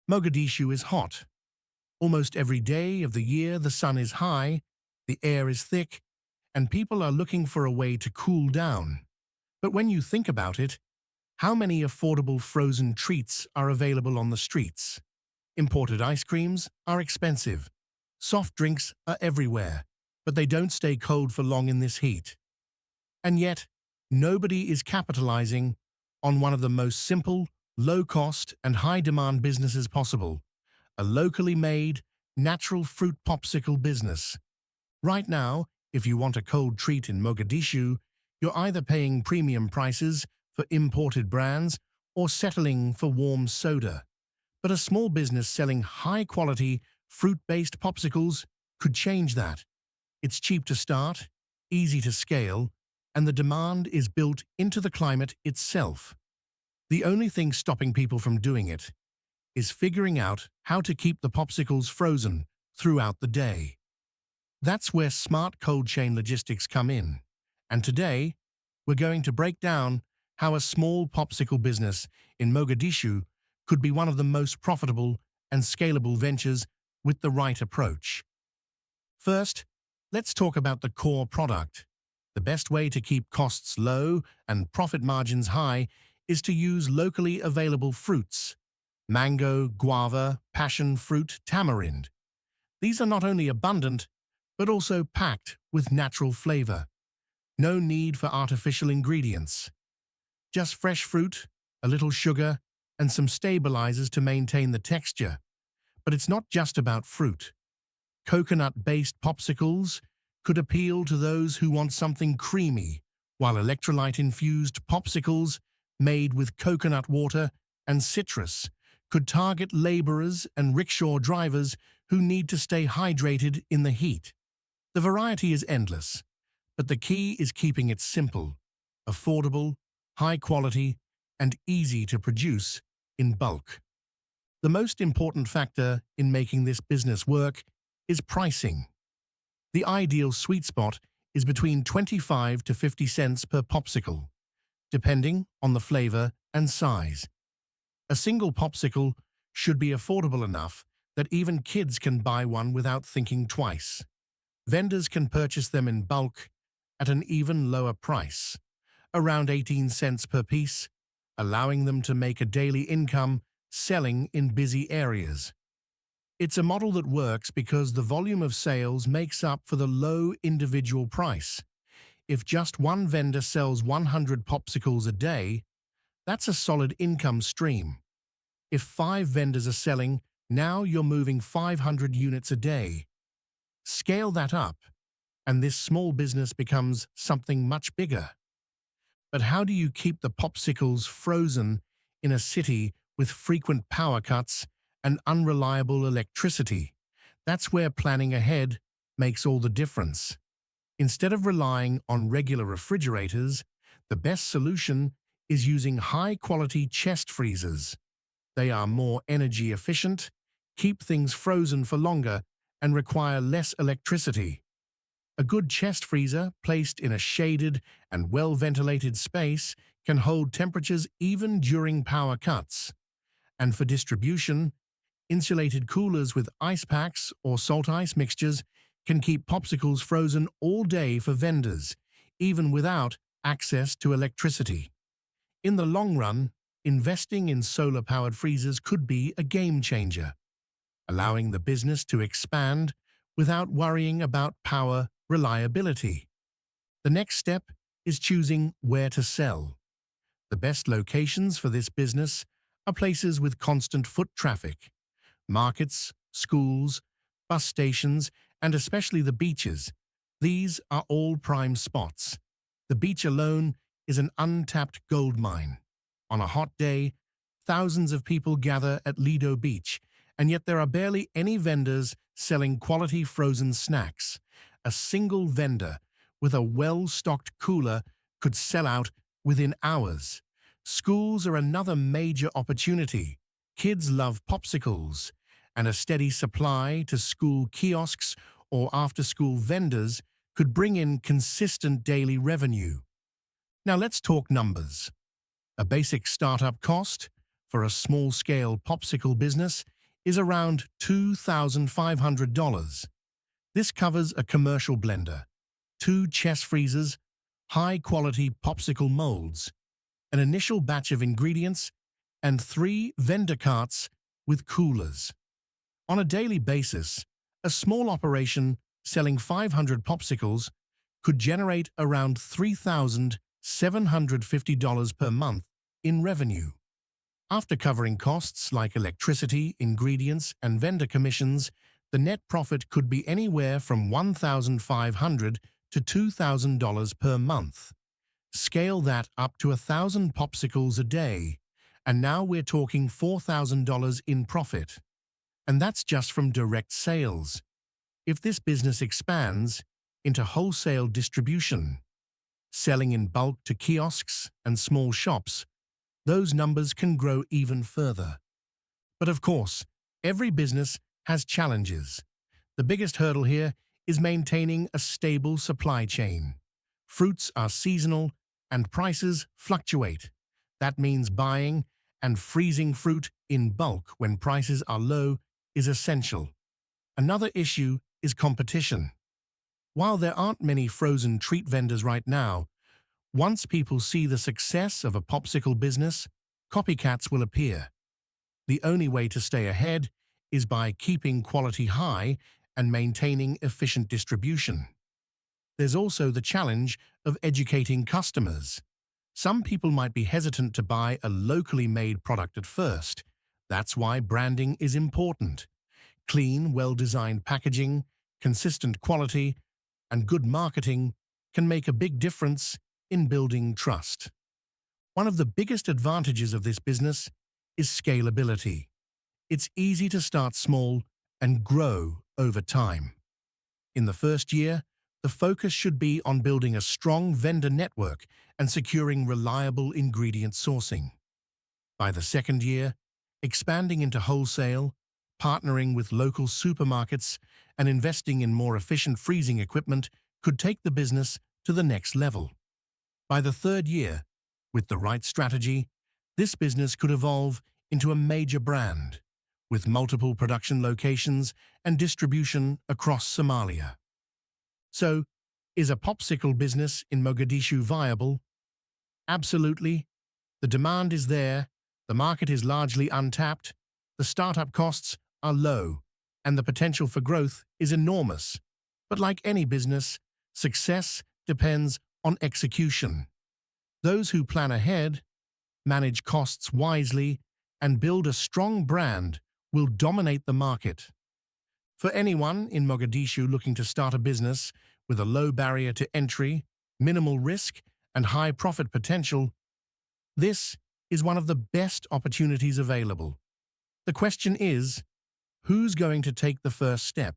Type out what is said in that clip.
Mogadishu is hot. Almost every day of the year the sun is high, the air is thick, and people are looking for a way to cool down. But when you think about it, how many affordable frozen treats are available on the streets? Imported ice creams are expensive. Soft drinks are everywhere, but they don't stay cold for long in this heat. And yet, nobody is capitalizing on one of the most simple, low-cost, and high-demand businesses possible: a locally made, natural fruit popsicle business. Right now, if you want a cold treat in Mogadishu, you're either paying premium prices for imported brands or settling for warm soda. But a small business selling high-quality, fruit-based popsicles could change that. It's cheap to start, easy to scale, and the demand is built into the climate itself. The only thing stopping people from doing it is figuring out how to keep the popsicles frozen throughout the day. That's where smart cold chain logistics come in. And today, we're going to break down how a small popsicle business in Mogadishu could be one of the most profitable and scalable ventures with the right approach. First, let's talk about the core product. The best way to keep costs low and profit margins high is to use locally available fruits: mango, guava, passion fruit, tamarind. These are not only abundant, but also packed with natural flavor. No need for artificial ingredients. Just fresh fruit, a little sugar, and some stabilizers to maintain the texture. But it's not just about fruit. Coconut-based popsicles could appeal to those who want something creamy, while electrolyte-infused popsicles made with coconut water and citrus could target laborers and rickshaw drivers who need to stay hydrated in the heat. The variety is endless, but the key is keeping it simple, affordable, high quality, and easy to produce in bulk. The most important factor in making this business work is pricing. The ideal sweet spot is between 25 to 50 cents per popsicle, depending on the flavor and size. A single popsicle should be affordable enough that even kids can buy one without thinking twice. Vendors can purchase them in bulk at an even lower price, around 18 cents per piece, allowing them to make a daily income selling in busy areas. It's a model that works because the volume of sales makes up for the low individual price. If just one vendor sells 100 popsicles a day, that's a solid income stream. If 5 vendors are selling, now you're moving 500 units a day. Scale that up, and this small business becomes something much bigger. But how do you keep the popsicles frozen in a city with frequent power cuts and unreliable electricity? That's where planning ahead makes all the difference. Instead of relying on regular refrigerators, the best solution is using high-quality chest freezers. They are more energy efficient, keep things frozen for longer, and require less electricity. A good chest freezer placed in a shaded and well-ventilated space can hold temperatures even during power cuts. And for distribution, insulated coolers with ice packs or salt ice mixtures can keep popsicles frozen all day for vendors, even without access to electricity. In the long run, investing in solar-powered freezers could be a game changer, allowing the business to expand without worrying about power reliability. The next step is choosing where to sell. The best locations for this business are places with constant foot traffic: markets, schools, bus stations, and especially the beaches. These are all prime spots. The beach alone is an untapped gold mine. On a hot day, thousands of people gather at Lido Beach, and yet there are barely any vendors selling quality frozen snacks. A single vendor with a well-stocked cooler could sell out within hours. Schools are another major opportunity. Kids love popsicles, and a steady supply to school kiosks or after-school vendors could bring in consistent daily revenue. Now let's talk numbers. A basic startup cost for a small-scale popsicle business is around $2,500. This covers a commercial blender, 2 chest freezers, high-quality popsicle molds, an initial batch of ingredients, and 3 vendor carts with coolers. On a daily basis, a small operation selling 500 popsicles could generate around $3,750 per month in revenue. After covering costs like electricity, ingredients, and vendor commissions, the net profit could be anywhere from $1,500 to $2,000 per month. Scale that up to 1,000 popsicles a day, and now we're talking $4,000 in profit. And that's just from direct sales. If this business expands into wholesale distribution, selling in bulk to kiosks and small shops, those numbers can grow even further. But of course, every business has challenges. The biggest hurdle here is maintaining a stable supply chain. Fruits are seasonal and prices fluctuate. That means buying and freezing fruit in bulk when prices are low is essential. Another issue is competition. While there aren't many frozen treat vendors right now, once people see the success of a popsicle business, copycats will appear. The only way to stay ahead is by keeping quality high and maintaining efficient distribution. There's also the challenge of educating customers. Some people might be hesitant to buy a locally made product at first. That's why branding is important. Clean, well-designed packaging, consistent quality, and good marketing can make a big difference in building trust. One of the biggest advantages of this business is scalability. It's easy to start small and grow over time. In the first year, the focus should be on building a strong vendor network and securing reliable ingredient sourcing. By the second year, expanding into wholesale, partnering with local supermarkets, and investing in more efficient freezing equipment could take the business to the next level. By the third year, with the right strategy, this business could evolve into a major brand, with multiple production locations and distribution across Somalia. So, is a popsicle business in Mogadishu viable? Absolutely. The demand is there, the market is largely untapped, the startup costs are low, and the potential for growth is enormous. But like any business, success depends on execution. Those who plan ahead, manage costs wisely, and build a strong brand will dominate the market. For anyone in Mogadishu looking to start a business with a low barrier to entry, minimal risk, and high profit potential, this is one of the best opportunities available. The question is, who's going to take the first step?